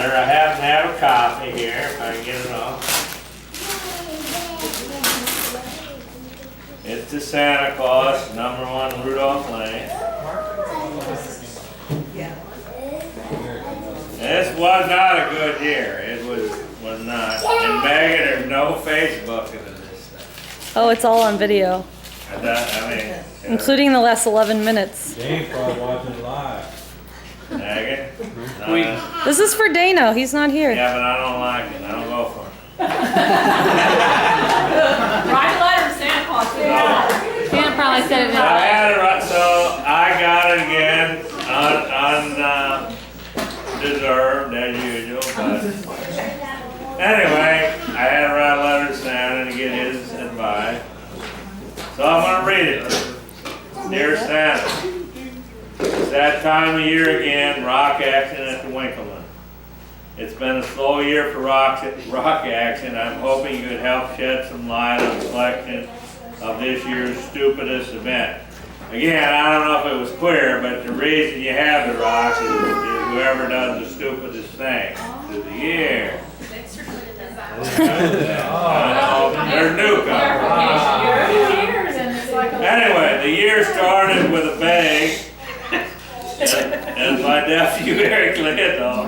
letter. I happen to have a copy here, if I can get it off. It's to Santa Claus, #1 Rudolph Lane. This was not a good year. It was not. And Megan, there's no Facebook into this stuff. Oh, it's all on video, I mean, including the last 11 minutes. James probably watching live. Megan? This is for Dano. He's not here. Yeah, but I don't like it. I don't go for it. Write a letter to Santa Claus. Santa probably said it. So I had it right, so I got it again undeserved as usual, but anyway, I had to write a letter to Santa to get his advice. So I'm going to read it. Dear Santa, it's that time of year again, rock action at the Winkleman. It's been a slow year for rock action. I'm hoping you could help shed some light on the selection of this year's stupidest event. Again, I don't know if it was clear, but the reason you have the rocks is whoever does the stupidest thing through the year. They're newcomers. Anyway, the year started with a bang, as my nephew Eric Liddell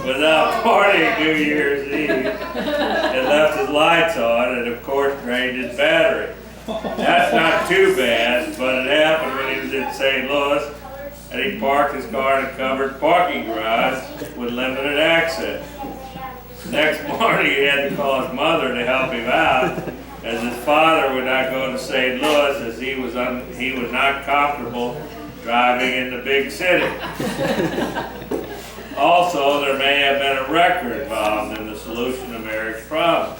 was out partying New Year's Eve and left his lights on and of course drained his battery. That's not too bad, but it happened when he was in St. Louis and he parked his car in a covered parking garage with limited access. Next morning he had to call his mother to help him out as his father would not go to St. Louis as he was not comfortable driving in the big city. Also, there may have been a wrecker involved in the solution of Eric's problem.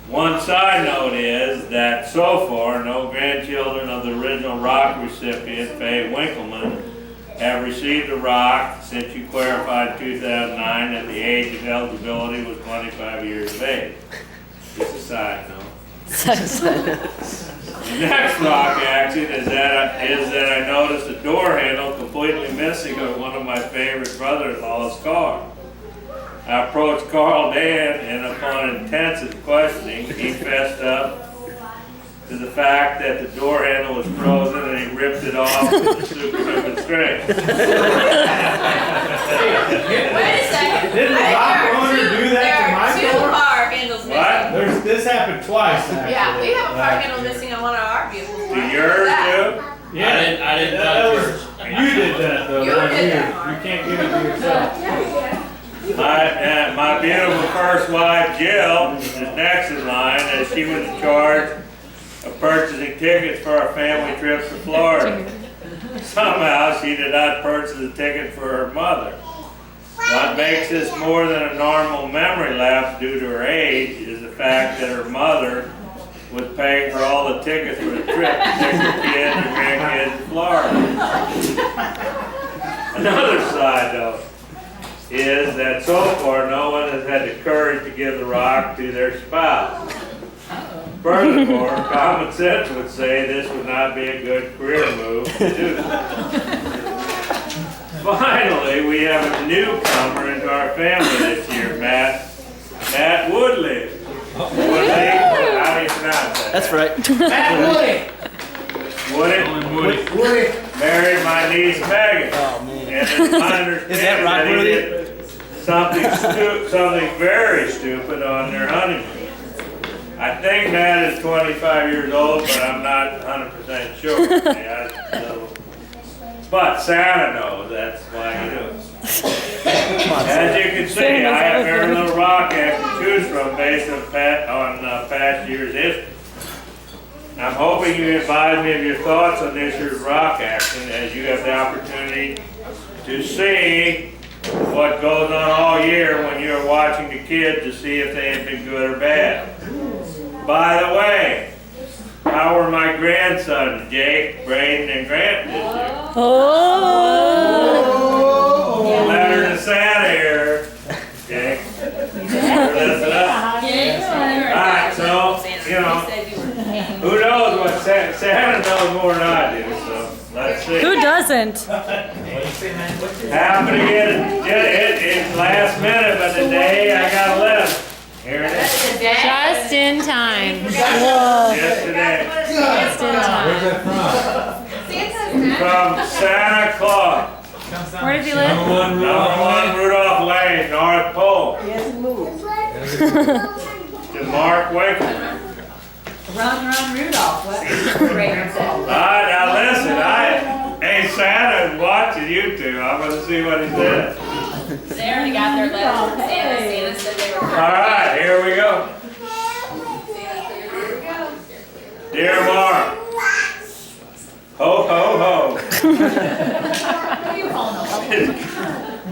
One side note is that so far, no grandchildren of the original rock recipient, Faye Winkleman, have received a rock since you clarified in 2009 that the age of eligibility was 25 years of age. Just a side note. The next rock action is that I noticed a door handle completely missing on one of my favorite brother-in-law's car. I approached Carl Dan and upon intensive questioning, he fessed up to the fact that the door handle was frozen and he ripped it off with the superhuman strength. Wait a second. Didn't the rock owner do that to my There are two car? car handles missing. What? This happened twice, actually. Yeah, we have a car handle missing on one of our vehicles. Do yours too? Yeah, I didn't that touch was, yours. you did that though. You not did me. that, Mark. You can't give it to yourself. My beautiful first wife, Jill, is next in line as she was in charge of purchasing tickets for our family trip to Florida. Somehow she did not purchase a ticket for her mother. What makes this more than a normal memory lapse due to her age is the fact that her mother was paying for all the tickets for the trip to take her kids and grandkids to Florida. Another side note is that so far no one has had the courage to give the rock to their spouse. Furthermore, common sense would say this would not be a good career move to do. Finally, we have a newcomer into our family this year, Matt Woodley. Woodley? How do you pronounce that? That's right. Matt Woody! Woody married my niece Megan. Oh, man. And it's my understanding Is that right, he Woody? did something very stupid on their honeymoon. I think Matt is 25 years old, but I'm not 100% sure. But Santa knows, that's why he knows. As you can see, I have very little rock action to choose from based on past year's history. I'm hoping you advise me of your thoughts on this year's rock action as you have the opportunity to see what goes on all year when you're watching the kids to see if they have been good or bad. By the way, how were my grandsons, Jake, Braden, and Grant this year? Oh! Letter to Santa here, Jake. Listen up. Alright, so, you know, who knows what Santa knows more than I do, so let's see. Who doesn't? Happen to get it Just in time. Whoa. Yesterday. Just in time. Where's that From Santa Claus. from? Where does he live? Number one rule. Number 1 Rudolph Lane, North Pole. To Mark Wakeman. Run, Rudolph. What? Great All right, now listen, hey Santa watching you two. I'm gonna see what he said. They already got their letter from Santa. Santa said they were. All right, here we go. Dear Mark, ho ho ho.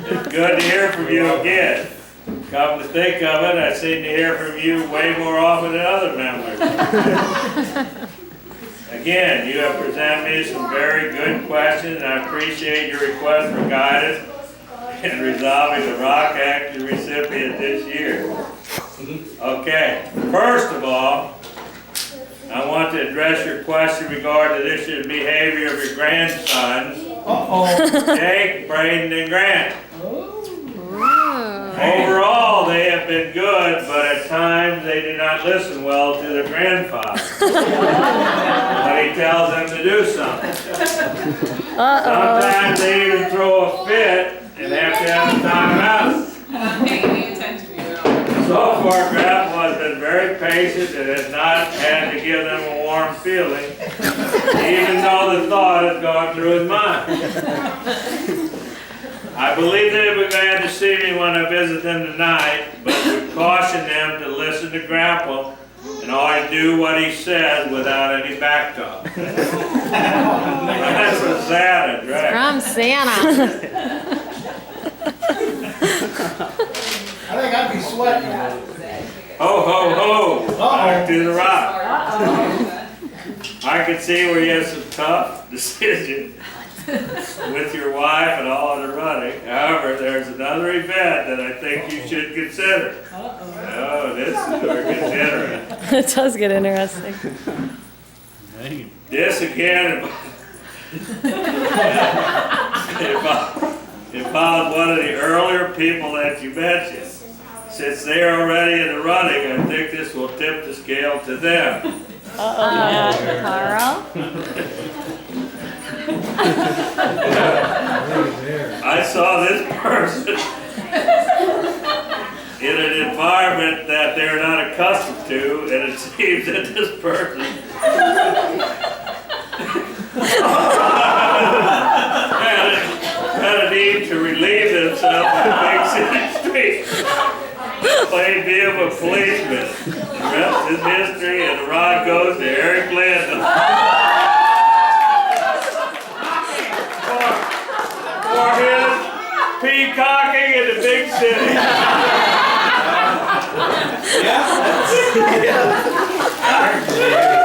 It's good to hear from you again. Come to think of it, I seem to hear from you way more often than other members. Again, you have presented me some very good questions, and I appreciate your request for guidance in resolving the Rock Act recipient this year. Okay, first of all, I want to address your question regarding the issue of behavior of your grandsons, Jake, Braden, and Grant. Overall, they have been good, but at times they do not listen well to their grandfather. But he tells them to do something. Sometimes they even throw a fit and have to have a timeout. So far, Grandpa has been very patient and has not had to give them a warm feeling, even though the thought has gone through his mind. I believe they will be glad to see me when I visit them tonight, but would caution them to listen to Grandpa and always do what he says without any backtalk. That's from Santa, right? From Santa. I think I'd be sweating. Ho, ho, ho! Back to the rock. I can see where you have some tough decisions with your wife and all of the running. However, there's another event that I think you should consider. Oh, this is where it gets interesting. It does get interesting. This again involves one of the earlier people that you mentioned. Since they are already in the running, I think this will tip the scale to them. Carl? I saw this person in an environment that they're not accustomed to, and it seems that this person had a need to relieve themselves in the big city street. Played me of a policeman. The rest is history, and the rod goes to Eric Landon. For his peacocking in the big city. Yeah.